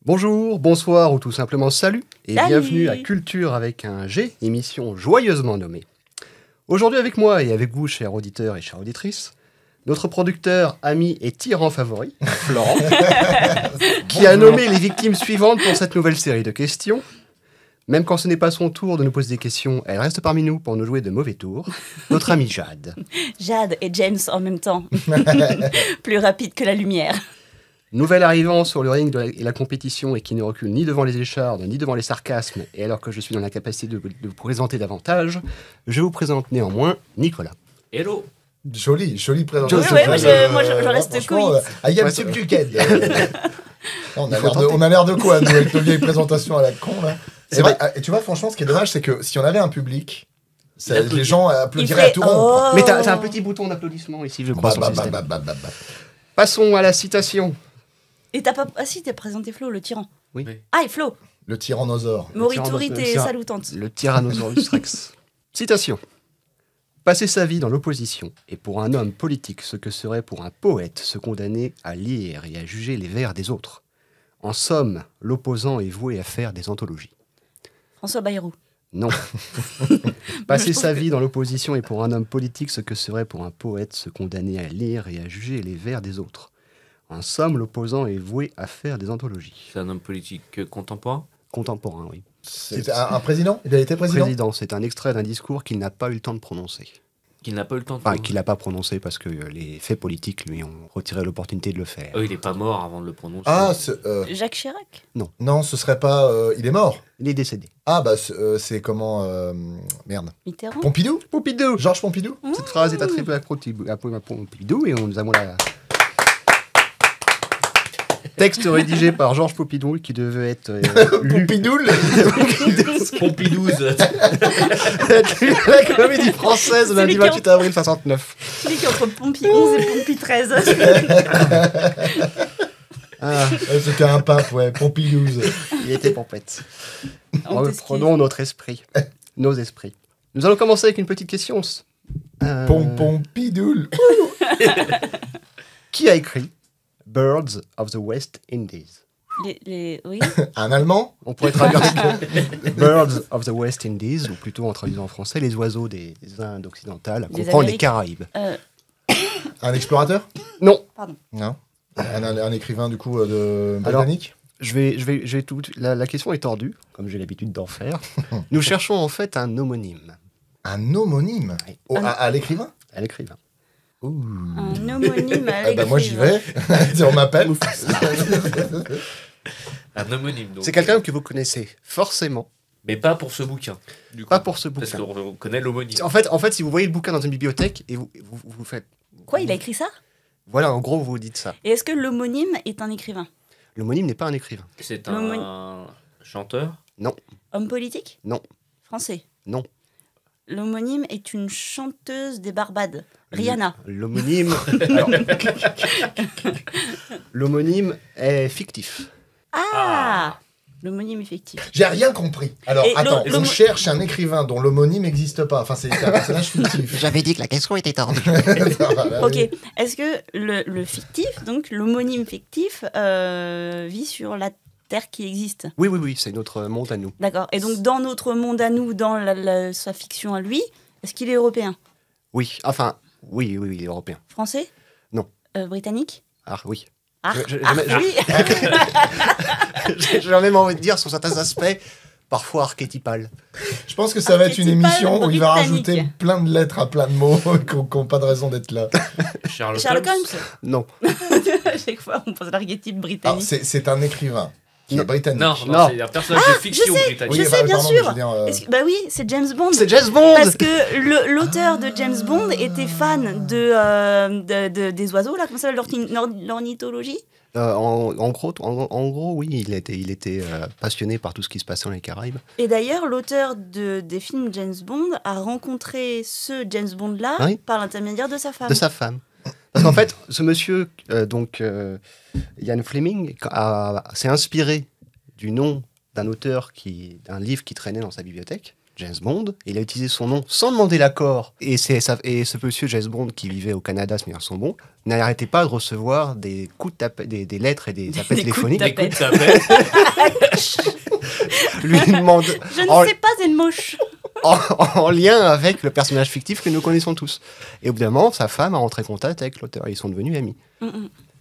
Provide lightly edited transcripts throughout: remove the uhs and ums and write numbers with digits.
Bonjour, bonsoir ou tout simplement salut et Salut. bienvenue à Culture avec un G, émission joyeusement nommée. Aujourd'hui avec moi et avec vous, chers auditeurs et chères auditrices, notre producteur, ami et tyran favori, Florent, qui a nommé les victimes suivantes pour cette nouvelle série de questions. Même quand ce n'est pas son tour de nous poser des questions, elle reste parmi nous pour nous jouer de mauvais tours. Notre amie Jade. Jade et James en même temps. Plus rapide que la lumière. Nouvel arrivant sur le ring de la compétition et qui ne recule ni devant les échardes ni devant les sarcasmes, et alors que je suis dans la capacité de vous présenter davantage, je vous présente néanmoins Nicolas. Hello. Jolie présentation. Ouais, moi, je reste franchement, quitte. I am Ouais, subjugated. On a Il faut l'air de, tenter. on a l'air de quoi, nous, avec nos vieilles présentations à la con, là. C'est vrai, et tu vois, franchement, ce qui est dommage, c'est que si on avait un public, les gens applaudiraient à tout rompre. Mais t'as un petit bouton d'applaudissement ici, je crois, sur le système. Bah. Passons à la citation. Et t'as pas... Ah si, t'as présenté Flo, le tyran. Oui. Ah, et Flo, Le tyrannosaure. Moritori, t'es tyran- salutante. Le Tyrannosaurus Rex. Citation. Passer sa vie dans l'opposition est pour un homme politique ce que serait pour un poète se condamner à lire et à juger les vers des autres. En somme, l'opposant est voué à faire des anthologies. François Bayrou. Non. Je Passer trouve sa que- vie dans l'opposition est pour un homme politique ce que serait pour un poète se condamner à lire et à juger les vers des autres. En somme, l'opposant est voué à faire des anthologies. C'est un homme politique contemporain. Contemporain, oui. C'est un président. Il a été président. Président, c'est un extrait d'un discours qu'il n'a pas eu le temps de prononcer. Qu'il n'a pas eu le temps de Enfin, qu'il n'a pas prononcé parce que les faits politiques lui ont retiré l'opportunité de le faire. Oh, il est pas mort avant de le prononcer. Ah, Jacques Chirac. non, ce serait pas. Il est mort. Il est décédé. Ah, bah, c'est comment. Merde. Mitterrand. Pompidou. Pompidou. Georges Pompidou. Cette phrase est attribuée à Pompidou et nous avons la... Texte rédigé par Georges Pompidou qui devait être lu Pompidoul. Pompidouze. la comédie française lundi Celui qui 28 avril 69. Celui qui est entre Pompi 11 et Pompi 13. Ah, C'était un pape, ouais. Pompidouze. il était pompette. On t'excuse. Reprenons notre esprit. Nos esprits. Nous allons commencer avec une petite question. Pompidoul. Qui a écrit Birds of the West Indies? Oui. Un Allemand. On pourrait traduire Birds of the West Indies, ou plutôt en traduisant en français, les oiseaux des Indes occidentales, à Des comprendre les Amériques. Caraïbes. Un explorateur. Non, Non. Un écrivain, du coup, de britannique. je vais tout. La question est tordue, comme j'ai l'habitude d'en faire. Nous cherchons en fait un homonyme Un homonyme. Oui. À l'écrivain. à l'écrivain. Un homonyme à Ah bah moi j'y vais. On m'appelle. Un homonyme, donc. C'est quelqu'un que vous connaissez forcément, Mais pas pour ce bouquin. Du coup. pas pour ce Parce bouquin. qu'on connaît l'homonyme. En fait, si vous voyez le bouquin dans une bibliothèque et vous faites. Quoi, il a écrit ça? Voilà, en gros, vous vous dites ça. Et est-ce que l'homonyme est un écrivain? L'homonyme n'est pas un écrivain. C'est L'homonyme. un chanteur. Homme politique? Non. Français? Non. L'homonyme est une chanteuse des Barbades. Rihanna. L'homonyme. Alors, l'homonyme est fictif. Ah, L'homonyme effectif. J'ai rien compris. Alors Et attends, l'homo- on cherche un écrivain dont l'homonyme n'existe pas. Enfin c'est un personnage fictif. J'avais dit que la question était tordue. Ok. Est-ce que le fictif, donc l'homonyme fictif, vit sur la Terre qui existe? Oui, c'est notre monde à nous. D'accord. Et donc dans notre monde à nous, dans sa fiction à lui, est-ce qu'il est européen? Oui, enfin, oui, il est européen. Français? Non. Britannique? Ah oui. Ah, Je- ah, je- oui. J'ai même envie de dire, sur certains aspects, parfois archétypal. Je pense que ça va être une Archétypal émission où il va britannique. rajouter plein de lettres à plein de mots qui n'ont pas de raison d'être là. Sherlock, Sherlock Holmes. Holmes. Non. À chaque fois, on pose l'archétype Alors britannique. c'est un écrivain qui Non. est britannique. Non, Non. c'est un personnage de fiction britannique. je sais, bien pardon, sûr. je veux dire, Bah oui, c'est James Bond. C'est James Bond. Parce que l'auteur de James Bond était fan des oiseaux, là, comment ça s'appelle, l'ornithologie? En gros, oui, il était passionné par tout ce qui se passait dans les Caraïbes. Et d'ailleurs, l'auteur des films James Bond a rencontré ce James Bond-là Oui. par l'intermédiaire de sa femme. De sa femme. Parce qu'en fait, ce monsieur, Ian Fleming, s'est inspiré du nom d'un auteur, d'un livre qui traînait dans sa bibliothèque. James Bond. Il a utilisé son nom sans demander l'accord. Et ce monsieur James Bond qui vivait au Canada, ce sont bons, n'arrêtait pas de recevoir des coups de des lettres et des appels téléphoniques. Des coups de tapette. Lui demande Je ne sais pas, c'est moche. en lien avec le personnage fictif que nous connaissons tous. Et au bout d'un moment, sa femme a rentré contact avec l'auteur. Ils sont devenus amis.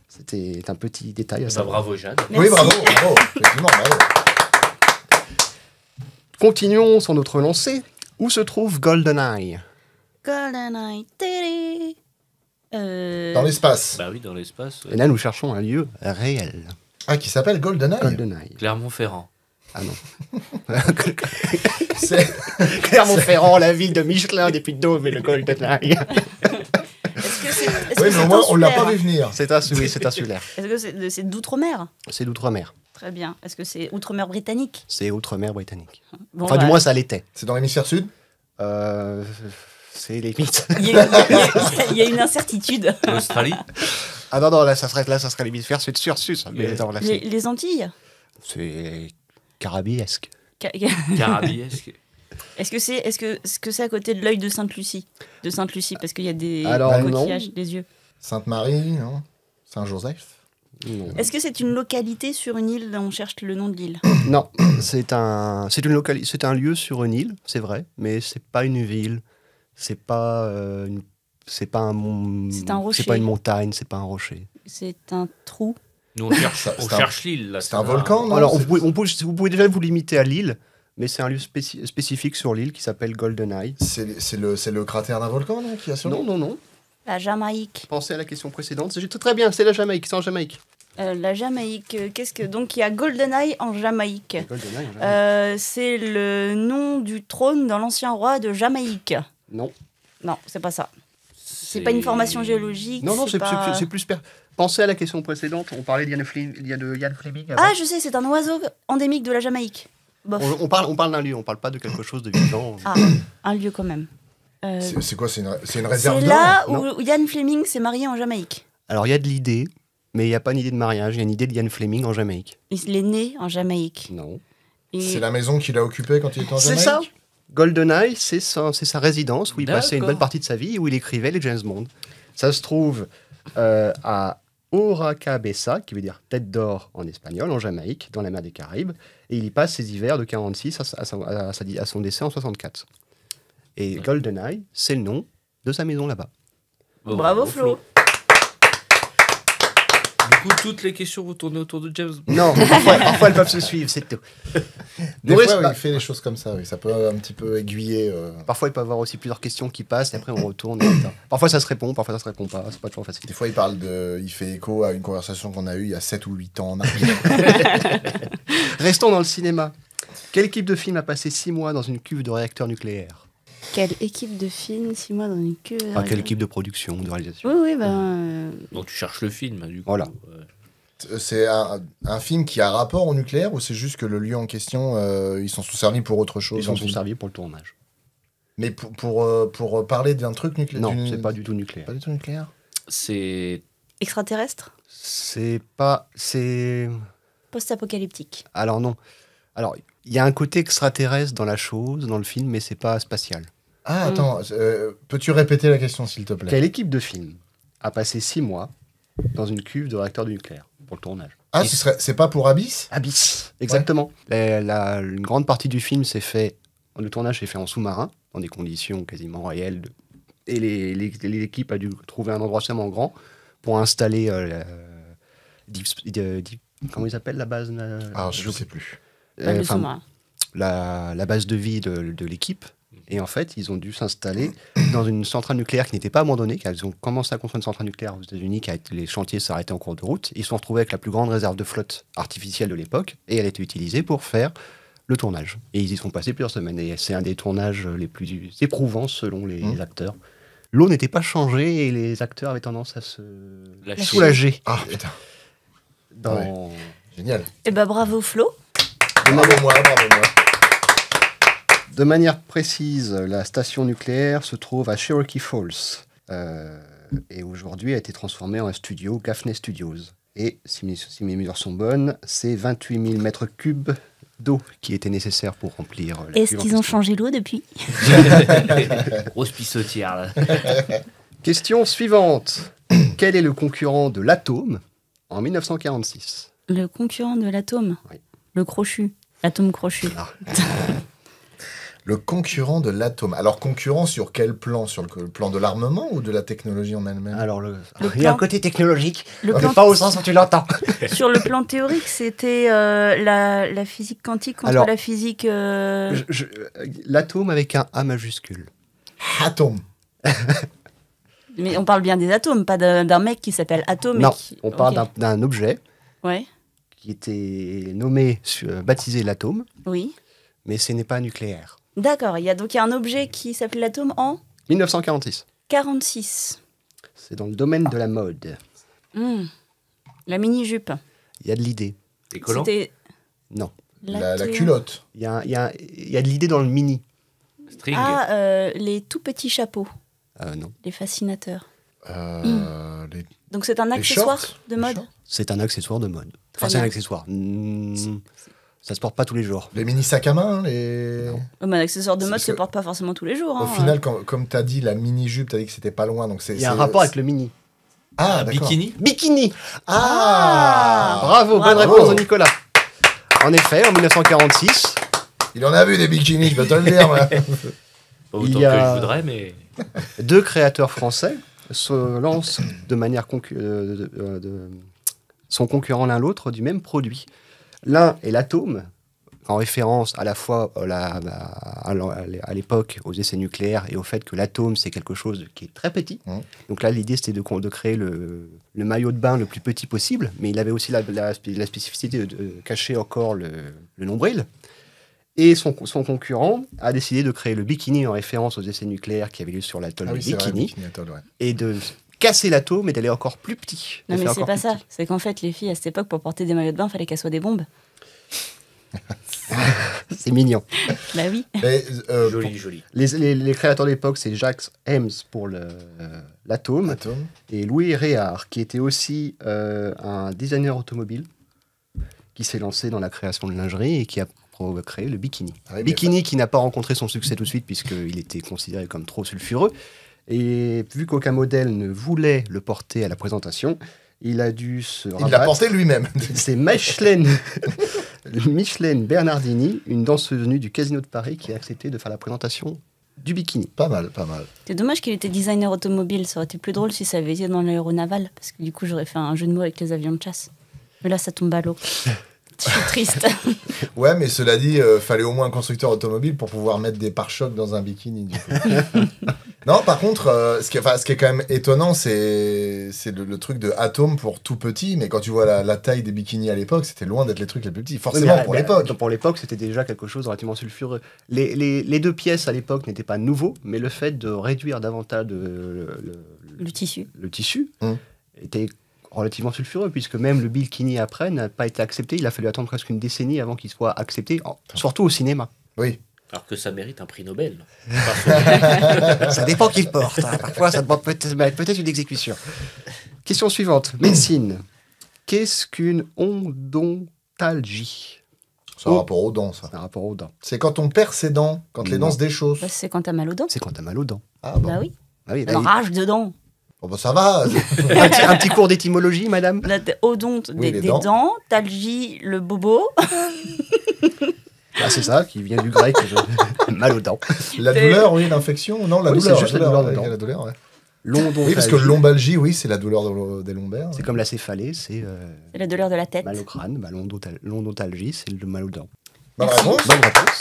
C'était un petit détail à Bah, savoir. bravo, Jeanne. Oui, bravo. Effectivement, bravo. Continuons sur notre lancée. Où se trouve GoldenEye? GoldenEye. Tédé. Dans l'espace. Bah oui, dans l'espace. Et là, nous cherchons un lieu réel. Ah, qui s'appelle GoldenEye. GoldenEye. Clermont-Ferrand. Ah non. C'est- Clermont-Ferrand, la ville de Michelin, des Puy-de-Dôme et le GoldenEye. Est-ce que c'est Oui, mais au moins, on l'a pas vu insulaire venir. C'est insulaire. Est-ce que c'est d'outre-mer? C'est d'outre-mer. Très bien. Est-ce que c'est outre-mer britannique? C'est outre-mer britannique. Bon, Enfin, du moins, ça l'était. C'est dans l'hémisphère sud. C'est limite. il y a une incertitude. L'Australie. Ah non, là, ça serait l'hémisphère sud-sud. Mais non, là, Les Antilles? c'est carabiesque. Carabiesque. Est-ce que c'est à côté de l'œil de Sainte-Lucie? De Sainte-Lucie, parce qu'il y a des Alors, coquillages, des yeux. Sainte-Marie, non. Saint-Joseph. Non. Est-ce que c'est une localité sur une île? On cherche le nom de l'île. Non, c'est un lieu sur une île, c'est vrai, mais c'est pas une ville, c'est pas c'est pas un mont, C'est un rocher. c'est pas une montagne, c'est pas un rocher. C'est un trou. Nous, on cherche, C'est un- l'île. Là, C'est un volcan, non? Alors, C'est- vous pouvez déjà vous limiter à l'île, mais c'est un lieu spécifique sur l'île qui s'appelle GoldenEye. C'est le cratère d'un volcan, non, qui a sur Non, non, non. La Jamaïque. Pensez à la question précédente. C'est très bien, c'est la Jamaïque, c'est en Jamaïque. La Jamaïque. Donc il y a GoldenEye en Jamaïque. GoldenEye en Jamaïque. C'est le nom du trône dans l'ancien roi de Jamaïque. Non. Non, c'est pas ça. C'est pas une formation géologique. Non, non, pas... c'est plus. Pensez à la question précédente. On parlait d'Ian Fleming. Avant. Ah, je sais, c'est un oiseau endémique de la Jamaïque. Bof. On parle d'un lieu, on parle pas de quelque chose de vivant. Ah, un lieu quand même. C'est quoi? C'est une réserve C'est d'or? là Non. où Ian Fleming s'est marié en Jamaïque. Alors, il y a de l'idée, mais il n'y a pas une idée de mariage. Il y a une idée de Ian Fleming en Jamaïque. Il est né en Jamaïque. Non. Et C'est la maison qu'il a occupée quand il était en C'est Jamaïque? ça. GoldenEye, c'est sa résidence où il passait une D'accord. bonne partie de sa vie, où il écrivait les James Bond. Ça se trouve à Oracabessa, qui veut dire tête d'or en espagnol, en Jamaïque, dans la mer des Caraïbes. Et il y passe ses hivers de 46 à son décès en 64. Et GoldenEye, c'est le nom de sa maison là-bas. Bon, Bravo Flo. Du coup, toutes les questions vont tourner autour de James Bond. Non, parfois elles peuvent se suivre, c'est tout. Des Maurice, fois, bah- il fait des choses comme ça, oui. Ça peut un petit peu aiguiller. Parfois, il peut y avoir aussi plusieurs questions qui passent et après on retourne. etc. Parfois, ça se répond, parfois, ça se répond pas. C'est pas toujours facile. Des fois, il fait écho à une conversation qu'on a eue il y a 7 ou 8 ans en arrière. Restons dans le cinéma. Quelle équipe de film a passé 6 mois dans une cuve de réacteur nucléaire? Quelle équipe de film, 6 mois dans une queue. Quelle équipe de production, de réalisation? Oui, oui, ben. Donc, tu cherches le film, du coup. Voilà. C'est un film qui a rapport au nucléaire ou c'est juste que le lieu en question, ils s'en sont servis pour autre chose? Ils s'en dans le sont film servis pour le tournage. Mais pour parler d'un truc nucléaire? Non, c'est pas du tout nucléaire. Pas du tout nucléaire? C'est. Extraterrestre? C'est pas. C'est. Post-apocalyptique. Alors non. Alors, il y a un côté extraterrestre dans la chose, dans le film, mais c'est pas spatial. Ah, attends, peux-tu répéter la question, s'il te plaît? Quelle équipe de film a passé 6 mois dans une cuve de réacteur nucléaire pour le tournage? Ah, c'est pas pour Abyss? Abyss, exactement. Une grande partie du film le tournage s'est fait en sous-marin, dans des conditions quasiment réelles. Et l'équipe a dû trouver un endroit seulement grand pour installer comment ils s'appellent la base Ah, je sais plus. Le enfin, sous-marin. la base de vie de l'équipe. Et en fait, ils ont dû s'installer dans une centrale nucléaire qui n'était pas abandonnée, car ils ont commencé à construire une centrale nucléaire aux États-Unis, les chantiers s'arrêtaient en cours de route. Ils se sont retrouvés avec la plus grande réserve de flotte artificielle de l'époque, et elle a été utilisée pour faire le tournage. Et ils y sont passés plusieurs semaines, et c'est un des tournages les plus éprouvants selon les acteurs. L'eau n'était pas changée, et les acteurs avaient tendance à se Lâcher. soulager. Ah, putain. Dans... Génial. Eh ben bravo Flo. Bravo moi. De manière précise, la station nucléaire se trouve à Cherokee Falls et aujourd'hui a été transformée en un studio, Gaffney Studios. Et si mes mesures sont bonnes, c'est 28 000 mètres cubes d'eau qui était nécessaire pour remplir la Est-ce cuve en qu'ils ont question. changé l'eau depuis? Grosse pissotière, là. Question suivante. Quel est le concurrent de l'atome en 1946? Le concurrent de l'atome? Oui. Le crochu. L'atome crochu. Le concurrent de l'atome. Alors, concurrent sur quel plan? Sur le plan de l'armement ou de la technologie en elle-même? Alors, il y a un côté technologique, Le plan- pas au sens où tu l'entends. Sur le plan théorique, c'était la physique quantique contre Alors, la physique... L'atome avec un A majuscule. Atome. Mais on parle bien des atomes, pas d'un mec qui s'appelle Atome. Non, et qui... on parle Ok. d'un objet Ouais, qui était nommé, baptisé l'atome, oui. mais ce n'est pas nucléaire. D'accord, il y a un objet qui s'appelle l'atome en 1946. 46. C'est dans le domaine de la mode. La mini-jupe. Il y a de l'idée. Les collants. C'était Non. La l'atome. culotte. Il y a de l'idée dans le mini. String. Ah, les tout petits chapeaux, Non. les fascinateurs. Les Donc c'est un les accessoire shorts. de Les mode. shorts. C'est un accessoire de mode. Très Enfin, c'est un bien. accessoire. Ça se porte pas tous les jours. Les mini sacs à main, les... Un accessoire de C'est mode parce se que- porte pas forcément tous les jours. Au hein. final, comme tu as dit, la mini-jupe, tu as dit que c'était pas loin. Donc Il y a un rapport avec le mini. Ah, Un d'accord. bikini. Bikini. Ah, Bravo, bonne Bravo. réponse de Nicolas. En effet, en 1946, Il en a vu des bikinis, je peux te le dire. moi. Pas Il autant y a- que je voudrais, mais. 2 créateurs français se lancent de manière sont concurrents l'un l'autre du même produit. L'un est l'atome, en référence à la fois à l'époque aux essais nucléaires et au fait que l'atome c'est quelque chose qui est très petit. Mmh. Donc là l'idée c'était de créer le maillot de bain le plus petit possible, mais il avait aussi la spécificité de cacher encore le nombril. Et son concurrent a décidé de créer le bikini en référence aux essais nucléaires qui avaient lieu sur l'atoll Ah de oui, c'est vrai, Bikini, bikini atoll, ouais. et de casser l'atome et d'aller encore plus petit. Non de mais faire c'est encore pas plus ça. petit. C'est qu'en fait les filles à cette époque pour porter des maillots de bain fallait qu'elles soient des bombes. C'est mignon. Bah oui. Mais, Joli, joli. Les créateurs de l'époque, c'est Jacques Hems pour l'atome Atome. et Louis Réard, qui était aussi un designer automobile qui s'est lancé dans la création de lingerie et qui a créé le bikini. Ah oui, mais Bikini qui n'a pas rencontré son succès tout de suite puisqu'il était considéré comme trop sulfureux. Et vu qu'aucun modèle ne voulait le porter à la présentation, il a dû se Il l'a rabattre. porté lui-même. C'est Micheline Bernardini, une danseuse nue du Casino de Paris, qui a accepté de faire la présentation du bikini. Pas mal, pas mal. C'est dommage qu'il était designer automobile. Ça aurait été plus drôle si ça avait été dans l'aéronaval. Parce que du coup j'aurais fait un jeu de mots avec les avions de chasse. Mais là ça tombe à l'eau. Je suis triste. Ouais, mais cela dit, fallait au moins un constructeur automobile pour pouvoir mettre des pare-chocs dans un bikini. Du coup. Non, par contre, ce qui est quand même étonnant, c'est le truc de Atome pour tout petit. Mais quand tu vois la taille des bikinis à l'époque, c'était loin d'être les trucs les plus petits. Forcément, pour l'époque. Pour l'époque, c'était déjà quelque chose de relativement sulfureux. Les deux pièces à l'époque n'étaient pas nouveaux, mais le fait de réduire davantage Le tissu. le tissu Hum. était relativement sulfureux, puisque même le bikini après n'a pas été accepté. Il a fallu attendre presque une décennie avant qu'il soit accepté, surtout au cinéma. Oui. Alors que ça mérite un prix Nobel. Ça dépend qui le porte. Hein. Parfois, ça demande peut-être une exécution. Question suivante. Médecine. Qu'est-ce qu'une odontalgie? C'est un rapport aux dents, ça. C'est un rapport aux dents. C'est quand on perd ses dents, quand les Non. dents se déchaussent. Bah, c'est quand t'as mal aux dents. C'est quand t'as mal aux dents. Ah bon. Bah oui. Ah oui, Elle rage dedans. Bon, bah, ça va. un petit cours d'étymologie, madame. La odonte Oui, des les dents. dents, talgie le bobo. Ah, c'est ça, qui vient du grec. Mal aux dents. La douleur, oui, l'infection. Non, la Oui, douleur. c'est juste la douleur des ouais, dents. la douleur, ouais. L'odontalgie. Oui, parce que lombalgie, oui, c'est la douleur des lombaires. C'est comme la céphalée, c'est C'est la douleur de la tête. mal au crâne. Bah, l'odontalgie, c'est le mal aux dents. Bonne Merci. réponse. Bonne réponse.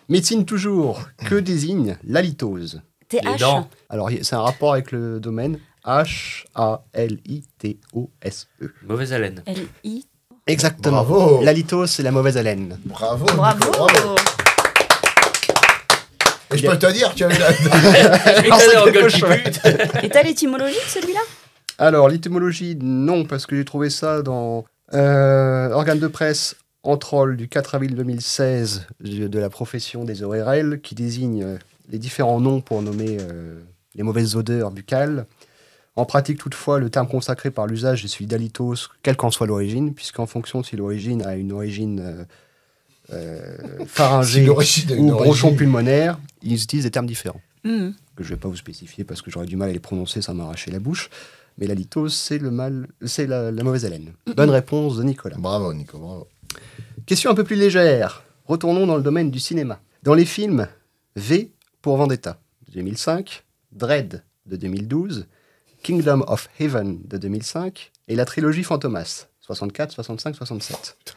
Médecine toujours. Que désigne l'halitose? Les TH. dents. Alors, c'est un rapport avec le domaine H-A-L-I-T-O-S-E. Mauvaise haleine. L-I. Exactement. Bravo. L'halitose, c'est la mauvaise haleine. Bravo. Bravo. Et je peux te dire qu'il y avait la... Étalé en gueule qui pue. Et t'as l'étymologie de celui-là? Alors, l'étymologie, non, parce que j'ai trouvé ça dans organe de presse en troll du 4 avril 2016 de la profession des ORL, qui désigne les différents noms pour nommer les mauvaises odeurs buccales. En pratique, toutefois, le terme consacré par l'usage est celui d'halitos, quelle qu'en soit l'origine, puisqu'en fonction de si l'origine a une origine pharyngée Si l'origine a une ou bronchon origine. pulmonaire, ils utilisent des termes différents, Mhm. que je ne vais pas vous spécifier parce que j'aurais du mal à les prononcer, ça m'arrachait la bouche. Mais l'halitos, c'est la mauvaise haleine. Bonne réponse de Nicolas. Bravo, Nico, bravo. Question un peu plus légère. Retournons dans le domaine du cinéma. Dans les films V pour Vendetta de 2005, Dread de 2012, Kingdom of Heaven de 2005 et la trilogie Fantomas 64, 65, 67.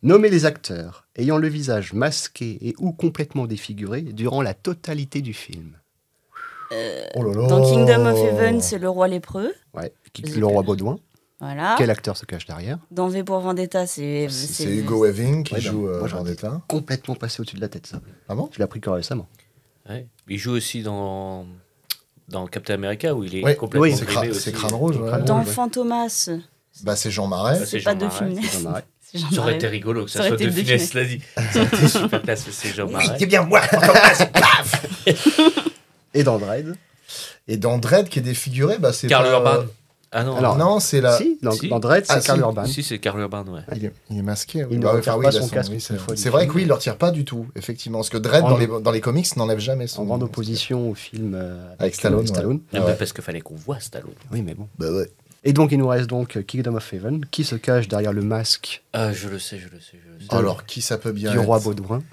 Nommez les acteurs ayant le visage masqué et ou complètement défiguré durant la totalité du film. Oh là là. Dans Kingdom of Heaven, c'est le roi lépreux. Ouais, le roi Baudouin. Voilà. Quel acteur se cache derrière? Dans V pour Vendetta, c'est Hugo Weaving qui Ouais, joue moi, j'aurais Vendetta. Complètement passé au-dessus de la tête, ça. Ah bon? Je l'ai appris que récemment. Ouais. Il joue aussi dans Captain America où il est Oui, complètement oui, C'est grimé Crâne aussi. Rouge. ouais. Crâne Dans Rouge, ouais. Fantomas. Bah, c'est Jean Marais. Bah, c'est C'est pas Jean de Marais. Funès. Jean Marais. C'est Jean Ça aurait Marais. été rigolo que ça Ça aurait soit été de De Funès, l'a dit. Ça aurait été super classe, c'est Jean Marais. bien moi, paf. Et dans Dread. Et dans Dread qui est défiguré, bah c'est Karl pas- Urban. Ah non. Alors, Non, c'est la. Si, Si. dans Dread, c'est Ah, Karl si. Urban. Si, c'est Karl Urban, ouais. Il est masqué. Oui. Il ne Bah, retire enfin, oui, pas il a son casque oui, une fois du c'est vrai film. que oui, il ne le retire pas du tout, effectivement. Parce que Dread, En- dans les comics, n'enlève jamais son. En grande opposition au film Avec Stallone, Ah, Ah bah, ouais. parce qu'il fallait qu'on voit Stallone. Oui, mais bon. Bah ouais. Et donc, il nous reste donc Kingdom of Heaven, qui se cache derrière le masque Ah, je le sais. Alors, qui ça peut bien du roi être Baudouin.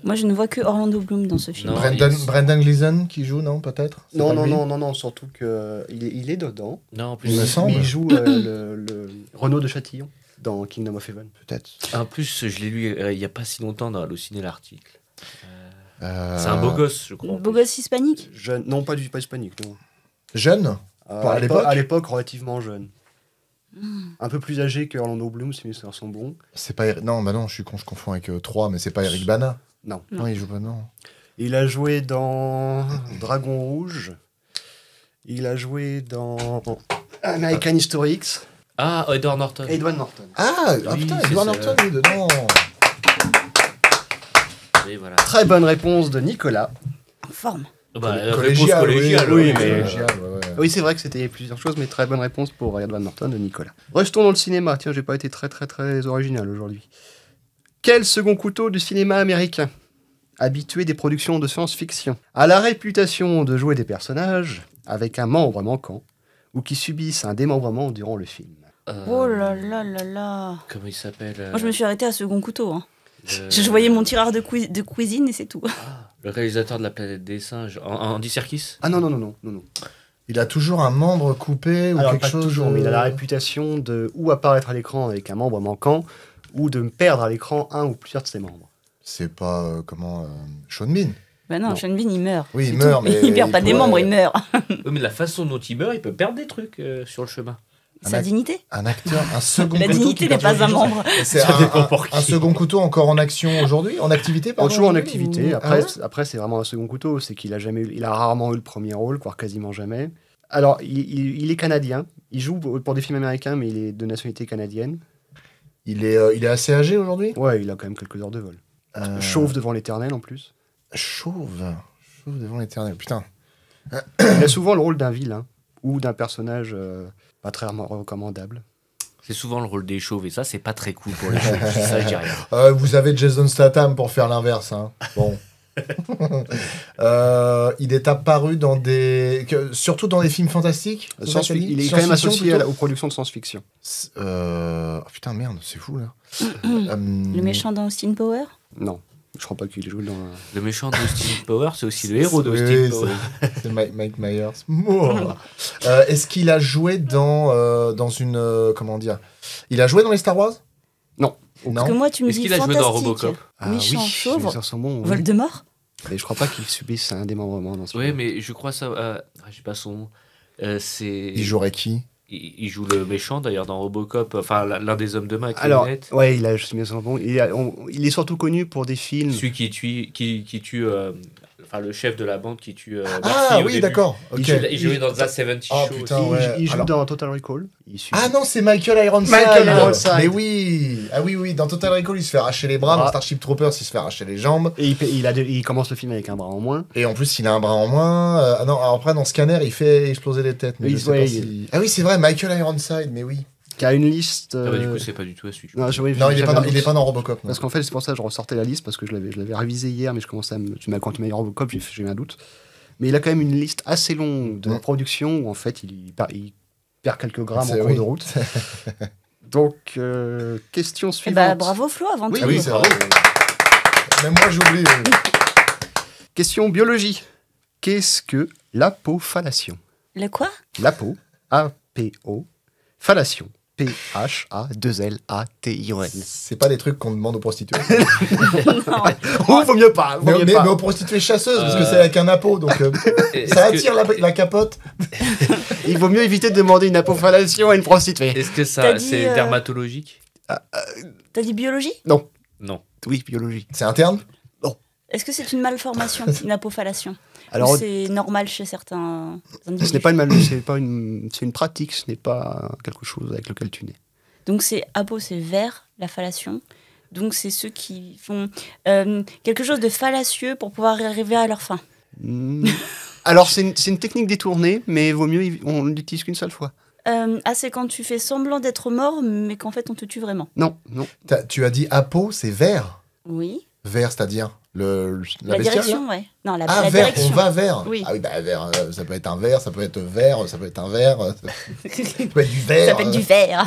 Moi, je ne vois que Orlando Bloom dans ce film. Non. Brendan Gleeson qui joue, non, peut-être? C'est Non, pas non, lui non, surtout qu'il est dedans. Non, en plus, Il me semble. Il joue le Renaud de Châtillon dans Kingdom of Heaven. Peut-être. en plus, je l'ai lu il n'y a pas si longtemps dans Allociné l'article. C'est C'est un beau gosse, je crois. en Beau plus. gosse hispanique. Jeune, non, pas hispanique, non. Jeune à l'époque À l'époque, relativement jeune. Un peu plus âgé que Orlando Bloom, si mes souvenirs sont bons. C'est pas Non, bah non, je suis con, je confonds avec 3, mais c'est pas Eric Bana. Non. Non, il joue pas, non. Il a joué dans Dragon Rouge. Il a joué dans American History X. Ah, Edward Norton. Edward Norton. Ah, Oui, putain, c'est Edward ça. Norton, il est dedans. Oui, voilà. Très bonne réponse de Nicolas. En forme. Bah, Collégial, réponse collégiale. oui, ouais. mais- Collégial, ouais, ouais. Oui, c'est vrai que c'était plusieurs choses, mais très bonne réponse pour Edward Norton de Nicolas. Restons dans le cinéma. Tiens, j'ai pas été très original aujourd'hui. Quel second couteau du cinéma américain, habitué des productions de science-fiction, a la réputation de jouer des personnages avec un membre manquant ou qui subissent un démembrement durant le film? Oh là là là là. Comment il s'appelle Moi, je me suis arrêtée à second couteau. Hein. le- Je voyais mon tireur de cuisine et c'est tout. Le réalisateur de La planète des singes, Andy Serkis. Ah non. Il a toujours un membre coupé ou Alors, quelque pas chose. toujours, mais il a la réputation de ou apparaître à l'écran avec un membre manquant ou de perdre à l'écran un ou plusieurs de ses membres. C'est pas, Sean Bean. Bah non, Non. Sean Bean, il meurt. Oui, il C'est meurt, tout. mais Il perd pas il des pourrait- membres, il meurt. Oui, mais de la façon dont il meurt, il peut perdre des trucs sur le chemin. Sa dignité. Un acteur, un second La couteau. dignité qui n'est perd pas un toujours quelque membre. chose. C'est Ça dépend pour un qui. second couteau encore en action aujourd'hui, en activité, pardon, Toujours en aujourd'hui, activité. ou- Après, Ah ouais après c'est vraiment un second couteau. C'est qu'il a il a rarement eu le premier rôle, voire quasiment jamais. Alors, il est canadien. Il joue pour des films américains, mais il est de nationalité canadienne. il est assez âgé aujourd'hui. Ouais, il a quand même quelques heures de vol. Chauve devant l'éternel en plus. Chauve devant l'éternel. Putain. Il a souvent le rôle d'un vilain ou d'un personnage pas très recommandable. C'est souvent le rôle des chauves, et ça, c'est pas très cool pour les chauves. Je dis ça, je dis rien. Vous avez Jason Statham pour faire l'inverse. Hein. Bon. Il est apparu dans surtout dans des films fantastiques. c'est ça qu'elle dit Il est quand même Science-fiction, associé plutôt aux productions de science-fiction. Oh, putain, merde, c'est fou là. Le méchant dans Austin Power. Non, je crois pas qu'il joue dans... Le méchant d'Austin Power, c'est aussi le héros Oui, d'Austin Power. c'est Mike Myers. Est-ce qu'il a joué dans une. Comment dire Il a joué dans les Star Wars Non. Parce que moi, tu me Est-ce dis qu'il a joué dans fantastique. Robocop Méchant, chauve. les sont bons, oui. Voldemort. Mais je crois pas qu'il subisse un démembrement dans ce Oui, film. mais je crois ça. Je sais pas son nom. C'est. Il jouerait qui Il joue le méchant d'ailleurs dans Robocop, enfin l'un des hommes de main avec les Alors, lunettes. ouais, il est surtout connu pour des films... Celui qui tue enfin, le chef de la bande qui tue Murphy Ah au oui, début. d'accord. Il Ok. joue- Il jouait dans The 70 Oh, Show putain, aussi. ouais. Il joue Alors- dans Total Recall. Ah non, c'est Michael Ironside. Michael Ironside. Mais oui. Ah oui, oui. Dans Total Recall, il se fait arracher les bras. Dans Ah. Starship Troopers, il se fait arracher les jambes. Et il commence le film avec un bras en moins. Et en plus, il a un bras en moins. Ah non, alors après, dans Scanner, il fait exploser les têtes. Mais Oui, je sais ouais, pas si- Ah oui, c'est vrai, Michael Ironside, mais oui. Qui a une liste. Ah bah, du coup, c'est pas du tout à celui. Non, Non, il est pas dans Robocop. non. Parce qu'en fait, c'est pour ça que je ressortais la liste, parce que je l'avais révisé hier, mais je commençais à quand tu m'as dit Robocop, j'ai eu un doute. Mais il a quand même une liste assez longue de production où en fait il perd quelques grammes en C'est- cours oui. de route. Donc, question Eh suivante. bah, bravo Flo, avant Oui, tout. oui, c'est vrai. Même moi, j'oublie. Question biologie. Qu'est-ce que l'apophallation? Le quoi? L'apo, A-P-O, phallation, P-H-A-2-L-A-T-I-O-N. C'est pas des trucs qu'on demande aux prostituées. Non. Oh, vaut mieux pas, vaut mieux mais pas. aux prostituées chasseuses, parce que c'est avec un apo, donc Est-ce ça que- attire la capote. Il vaut mieux éviter de demander une apophallation à une prostituée. Est-ce que T'as ça, dit, c'est dermatologique? T'as dit biologie? Non. Oui, biologie. C'est interne. Est-ce que c'est une malformation, une apophallation? Alors, Ou c'est normal chez certains individus? ce n'est pas c'est une pratique, ce n'est pas quelque chose avec lequel tu nais. Donc c'est apo, c'est vers la phallation. Donc c'est ceux qui font quelque chose de fallacieux pour pouvoir arriver à leur fin. Alors, c'est une technique détournée, mais vaut mieux, on ne l'utilise qu'une seule fois. C'est quand tu fais semblant d'être mort, mais qu'en fait on te tue vraiment. Non. Tu as dit apo, c'est vers. Oui. Vers, c'est-à-dire la La bestiole, direction, ouais. Non, la, Ah, la vers, direction. on va vers. Oui. Ah oui, bah vers, ça peut être un verre, ça peut être vert, ça peut être un verre, ça peut être du verre. Ça peut être du verre.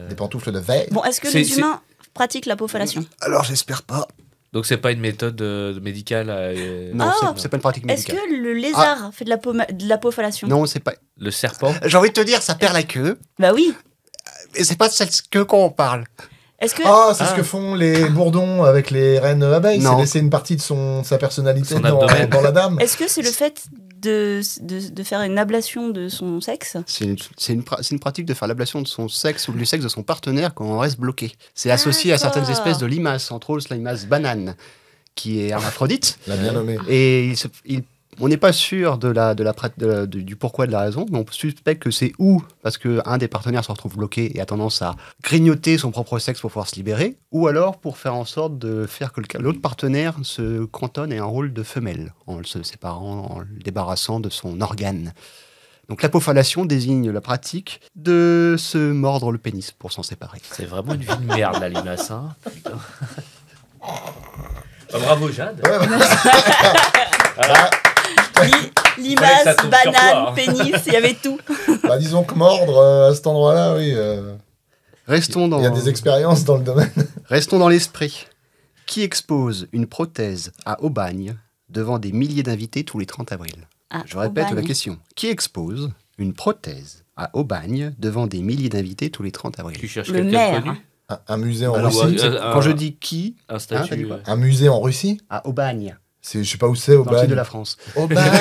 Des pantoufles de verre. Bon, est-ce que C'est- les humains pratiquent l'apophallation? Alors, j'espère pas. Donc c'est pas une méthode médicale. Non, Ah. c'est pas une pratique Est-ce médicale. que le lézard fait de l'apophallation? Non, c'est pas. Le serpent. J'ai envie de te dire, ça perd la queue, Bah oui. mais c'est pas de cette queue qu'on parle. Est-ce que Ah, c'est ce que font les bourdons avec les reines abeilles. Non. C'est laisser une partie de sa personnalité Son dans abdomen. la dame. est-ce que c'est le fait de faire une ablation de son sexe? C'est une pratique de faire l'ablation de son sexe ou du sexe de son partenaire quand on reste bloqué. C'est associé à certaines D'accord. espèces de limaces, entre autres la limace banane, qui est hermaphrodite. L'a bien nommé. Et on n'est pas sûr du pourquoi de la raison, mais on suspecte que c'est ou parce qu'un des partenaires se retrouve bloqué et a tendance à grignoter son propre sexe pour pouvoir se libérer, ou alors pour faire en sorte de faire que l'autre partenaire se cantonne et ait un rôle de femelle, en se séparant, en le débarrassant de son organe. Donc l'apophallation désigne la pratique de se mordre le pénis pour s'en séparer. C'est vraiment une vie de merde, la limace. Hein. Putain. Bah, bravo, Jade. Ouais, ouais. Limace, ça tombe sur banane, toi, hein. pénis, il y avait tout. Bah, disons que mordre à cet endroit-là, oui. Restons Il y a des expériences dans le domaine. Restons dans l'esprit. Qui expose une prothèse à Aubagne devant des milliers d'invités tous les 30 avril? Ah, Je répète Aubagne. la question. Qui expose une prothèse à Aubagne devant des milliers d'invités tous les 30 avril? Tu cherches Le quelqu'un maire. de connu? Un musée en Alors, Russie. quand je dis qui, Un t'as statut. dit quoi Un musée en Russie. à Aubagne, Je sais pas où c'est, au dans le sud de la France. Aubagne.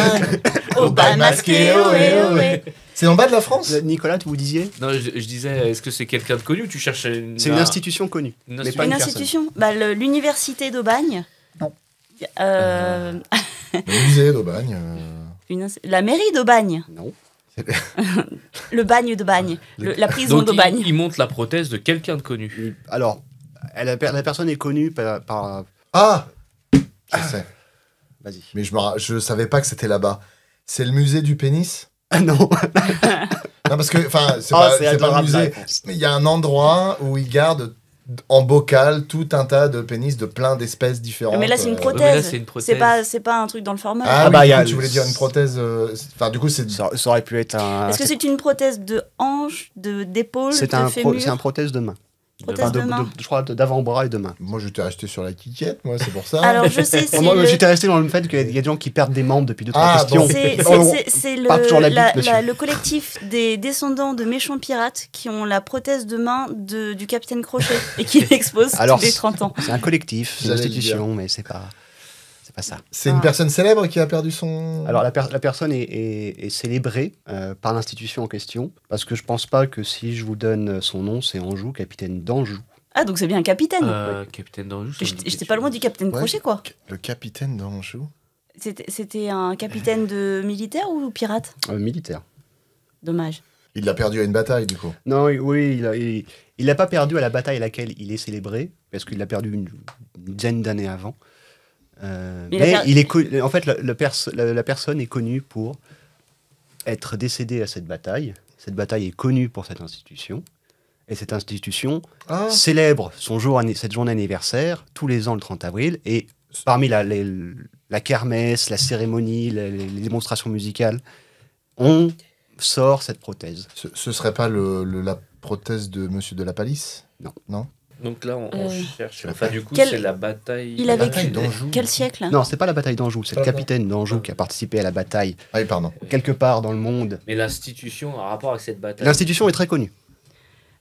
Aubagne masqué, ohé, ohé. C'est en bas de la France. Nicolas, tu vous disiez? Non, je disais, est-ce que c'est quelqu'un de connu ou tu cherches C'est une institution connue. Une mais institution. pas Une personne. institution? Bah, l'université d'Aubagne. Non. Le musée d'Aubagne. La mairie d'Aubagne. Non. Le bagne d'Aubagne. La prison Donc d'Aubagne. il monte la prothèse de quelqu'un de connu. Alors, la personne est connue par... Ah, je sais. Vas-y. Mais je savais pas que c'était là-bas. C'est le musée du pénis. Ah non. Non, parce que, enfin, c'est Oh, pas, c'est c'est pas le adorable, la musée. réponse. Mais il y a un endroit où ils gardent en bocal tout un tas de pénis de plein d'espèces différentes. Mais là, c'est une mais là, prothèse. c'est une prothèse. C'est pas un truc dans le formol. Ah, Ah oui, bah, du il y a coup, tu voulais dire une prothèse. Enfin, du coup, c'est. Ça aurait pu être un... Est-ce que c'est une prothèse de hanche, d'épaule, C'est de un fémur? prothèse de main. Prothèse Enfin, de main. je crois d'avant-bras et de main. Moi, j'étais resté sur la quiquette, moi, c'est pour ça. Alors, je sais, c'est Moi, le... j'étais resté dans le fait qu'il y a des gens qui perdent des membres depuis 2-3 Ah, questions. bon. C'est Pas toujours la bite, monsieur. le collectif des descendants de méchants pirates qui ont la prothèse de main du capitaine Crochet et qui l'exposent Alors, tous les 30 ans. C'est un collectif, c'est une J'allais le institution, mais c'est pas ça. C'est une personne célèbre qui a perdu son. Alors la personne est célébrée par l'institution en question, parce que je pense pas que si je vous donne son nom, c'est Anjou, capitaine d'Anjou. Ah, donc c'est bien un capitaine. Capitaine d'Anjou. ça me dit J'étais quelque pas loin chose. du capitaine Ouais. Crochet, quoi. Le capitaine d'Anjou. C'était un capitaine de militaire ou pirate? Militaire. Dommage. Il l'a perdu à une bataille, du coup. Non, oui, il l'a pas perdu à la bataille à laquelle il est célébré, parce qu'il l'a perdu une dizaine d'années avant. Mais en fait, la personne est connue pour être décédée à cette bataille. Cette bataille est connue pour cette institution. Et cette institution Ah, célèbre cette journée anniversaire tous les ans le 30 avril. Et parmi la kermesse, la cérémonie, les démonstrations musicales, on sort cette prothèse. ce serait pas la prothèse de Monsieur de la Palisse? Non. Donc là, on Euh, cherche. Enfin, du coup, Quel- c'est la bataille. Il La avait bataille d'Anjou. quel siècle? Non, c'est pas la bataille d'Anjou, c'est le Pardon. capitaine d'Anjou qui a participé à la bataille Ah oui, pardon. quelque part dans le monde. Mais l'institution en rapport avec cette bataille. L'institution est très connue.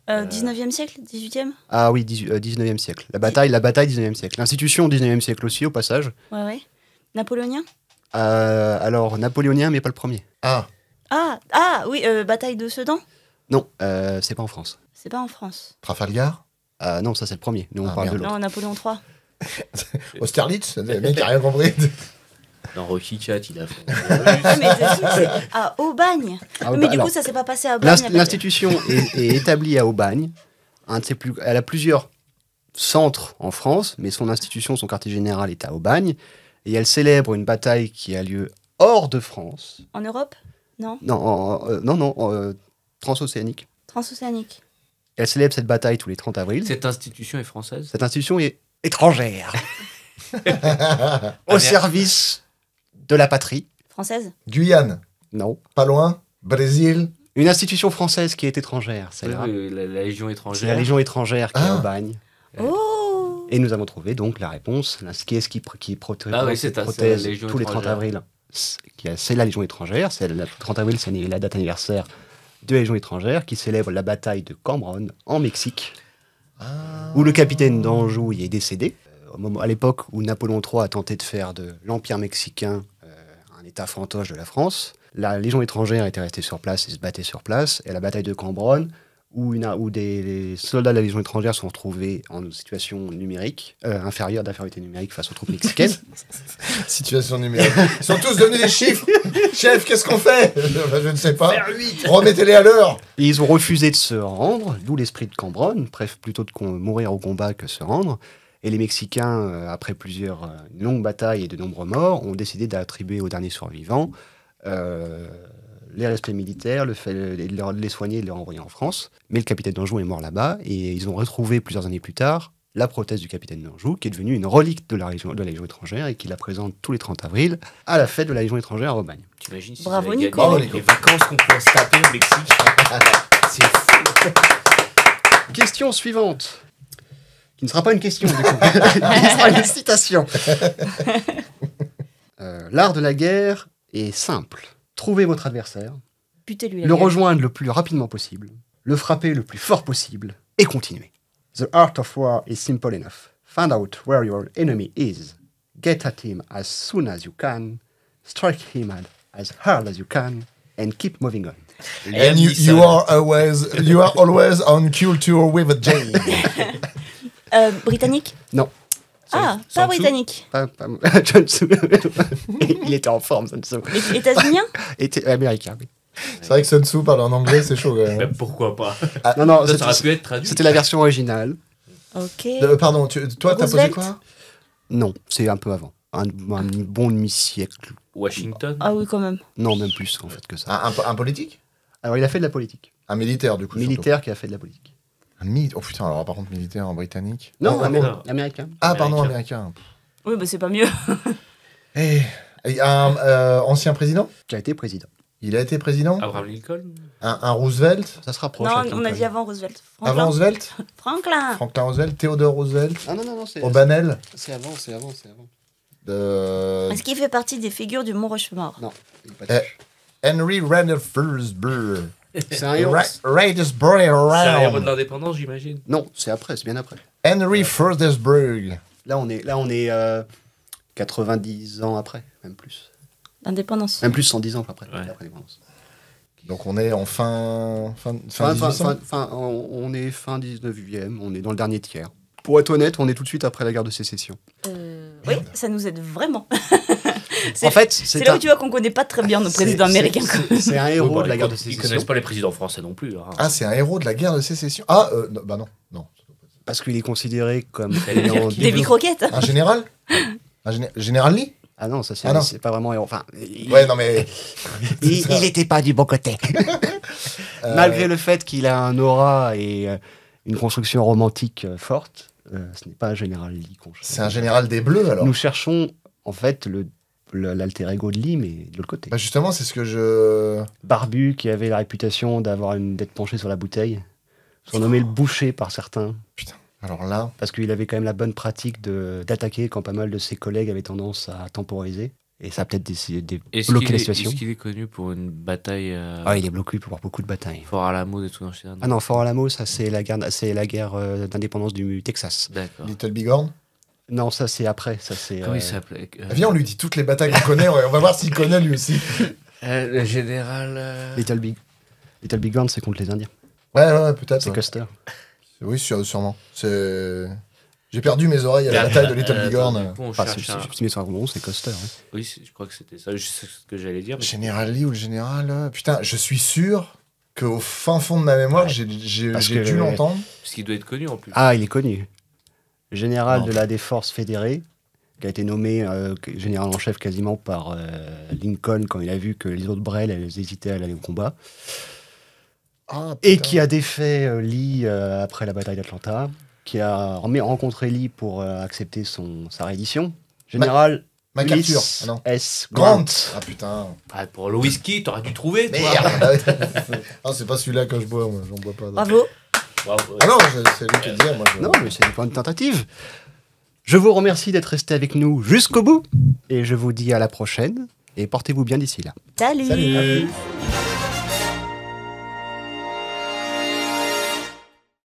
19e siècle? 18e? Ah oui, 19e siècle. La bataille 19e siècle. L'institution 19e siècle aussi, au passage. Ouais. Napoléonien? Alors, napoléonien, mais pas le premier. Ah, Oui, bataille de Sedan? Non, c'est pas en France. C'est pas en France. Trafalgar? Non, ça c'est le premier. Nous, on Ah, parle de merde. l'autre. Non, Napoléon III. Austerlitz? Le mec qui a rien compris. Dans Rocky Chat, il a fait. Ah, mais t'es sûr que c'est à Aubagne. Ah, Mais bah, du alors, coup, ça s'est pas passé à Aubagne. avec- l'institution est établie à Aubagne. Elle a plusieurs centres en France, mais son institution, son quartier général est à Aubagne. Et elle célèbre une bataille qui a lieu hors de France. En Europe? Non. Non, transocéanique. Transocéanique. Elle célèbre cette bataille tous les 30 avril. Cette institution est française. Cette institution est étrangère. Au merde. service de la patrie. Française? Guyane? Non. Pas loin? Brésil? Une institution française qui est étrangère, celle-là. La Légion C'est étrangère. la Légion étrangère qui est Ah. à Aubagne. Oh! Et nous avons trouvé donc la réponse. Qui est-ce qui protège Ah oui, cette c'est la prothèse Légion tous les 30 étrangère. avril? C'est la Légion étrangère. C'est le 30 avril, c'est la date anniversaire de la Légion étrangère qui célèbre la bataille de Cambronne en Mexique, Ah. où le capitaine d'Anjou y est décédé. À l'époque où Napoléon III a tenté de faire de l'Empire mexicain un état fantoche de la France, la Légion étrangère était restée sur place et se battait sur place. Et à la bataille de Cambronne, où des soldats de la Légion étrangère sont retrouvés en situation numérique, inférieure d'infériorité numérique face aux troupes mexicaines. Situation numérique. Ils sont tous devenus des chiffres. Chef, qu'est-ce qu'on fait? Je ne sais pas. Remettez-les à l'heure. Et ils ont refusé de se rendre, d'où l'esprit de Cambronne, plutôt de mourir au combat que se rendre. Et les Mexicains, après une longue bataille et de nombreux morts, ont décidé d'attribuer aux derniers survivants les respects militaires, de les soigner et de les renvoyer en France. Mais le capitaine d'Anjou est mort là-bas, et ils ont retrouvé plusieurs années plus tard la prothèse du capitaine d'Anjou, qui est devenue une relique de la Légion étrangère, et qui la présente tous les 30 avril à la fête de la Légion étrangère à Aubagne. T'imagines si Bravo, vous avez Nico. gagné Bravo, Nico. les vacances qu'on pourrait se taper au Mexique. C'est fou. Question suivante, qui ne sera pas une question, du coup, qui sera une citation. L'art de la guerre est simple. Trouvez votre adversaire, Butez-lui la le gueule. rejoindre le plus rapidement possible, le frapper le plus fort possible, et continuer. The art of war is simple enough. Find out where your enemy is. Get at him as soon as you can. Strike him as hard as you can. And keep moving on. And you are always on culture with a J. Britannique? Non. Ah, Sun pas Tzu britannique. Sun Tzu. Il était en forme, Sun Tzu. États-unien? Américain, oui. C'est vrai que Sun Tzu parle en anglais, c'est chaud. Quand même. Mais pourquoi pas? Non, Ça aurait pu être traduit. c'était la version originale. Ok. Pardon, toi, t'as posé Roosevelt. quoi? Non, c'est un peu avant. Un bon demi-siècle. Washington. Ah oui, quand même. Non, même plus en fait que ça. Un politique? Alors il a fait de la politique. Un militaire, du coup. Militaire qui a fait de la politique. surtout. Oh putain, alors par contre, militaire en britannique. Non, non. américain. Ah, pardon, Américain. américain. Oui, bah c'est pas mieux. Et un ancien président? Qui a été président. Il a été président? Abraham Lincoln. Un Roosevelt? Ça se rapproche. Non, avec on a Lincoln. dit avant Roosevelt. Franklin. Avant Roosevelt? Franklin. Franklin Roosevelt? Théodore Roosevelt? Ah non, c'est O'Banel? c'est avant. Est-ce qu'il fait partie des figures du Mont Rushmore? Non, il est pas touché. Henry Rutherford. C'est un héros. Radersburg C'est un héros de Around. l'indépendance, j'imagine. Non, c'est après, c'est bien après. Henry Furdersburg. Là, on est 90 ans après, même plus. L'indépendance. Même plus 110 ans après Ouais. l'indépendance. Donc on est en fin 1800. On est fin 19e, on est dans le dernier tiers. Pour être honnête, on est tout de suite après la guerre de sécession. Oui, ça nous aide vraiment. En fait, C'est là où tu vois qu'on connaît pas très bien nos présidents américains. C'est un héros de la guerre de Ils sécession. connaissent pas les présidents français non plus. Hein. Ah, c'est un héros de la guerre de sécession. Ah, bah non. Parce qu'il est considéré comme Fallait dire ayant qu'il- Davy Crockett. Un général Général Lee Ah non, ça Ah non. c'est pas vraiment un héros. Enfin, Ouais, non mais... il était pas du bon côté. Malgré le fait qu'il a un aura et une construction romantique forte, ce n'est pas un général Lee qu'on cherche. C'est un général des Bleus, alors. Nous cherchons en fait l'alter ego de Lee, mais de l'autre côté. Bah justement, c'est ce que je... Barbu, qui avait la réputation d'être penché sur la bouteille, surnommé le boucher par certains, Alors là... parce qu'il avait quand même la bonne pratique d'attaquer quand pas mal de ses collègues avaient tendance à temporiser. Et ça a peut-être bloqué la situation. Est-ce qu'il est connu pour une bataille Ah, il est bloqué pour beaucoup de batailles. Fort Alamo, des trucs dans ce genre? Ah non, Fort Alamo, ça c'est la guerre d'indépendance du Texas. D'accord. Little Big Horn. Non, ça c'est après. Ça c'est. Comment il s'appelait Viens, on lui dit toutes les batailles qu'on connaît, on va voir s'il connaît lui aussi. Le général. Little Big Horn, c'est contre les Indiens. Ouais, peut-être. C'est ouais. Custer. Oui, sûrement. J'ai perdu mes oreilles à la bataille de Little Big Horn. Enfin, si tu son nom, c'est Custer. Hein. Oui, je crois que c'était ça. Je sais ce que j'allais dire. Mais... Général Lee ou le général... Putain, je suis sûr qu'au fin fond de ma mémoire, j'ai dû l'entendre. Parce qu'il doit être connu en plus. Ah, il est connu. Général Non. de des forces fédérées, qui a été nommé général en chef quasiment par Lincoln quand il a vu que les autres Brels, elles hésitaient à aller au combat. Ah, Et putain. qui a défait Lee après la bataille d'Atlanta, qui a rencontré Lee pour accepter sa réédition. Général MacArthur. Ulysses Ah non. S. Grant. Grant. Ah putain. Ah, pour le whisky, t'aurais dû trouver. toi. Merde. Ah, c'est pas celui-là que je bois, moi. J'en bois pas. Bravo. Bravo. Ah non, c'est lui qui le dit, moi. Non, mais c'est pas une tentative. Je vous remercie d'être resté avec nous jusqu'au bout. Et je vous dis à la prochaine. Et portez-vous bien d'ici là. Salut. Salut.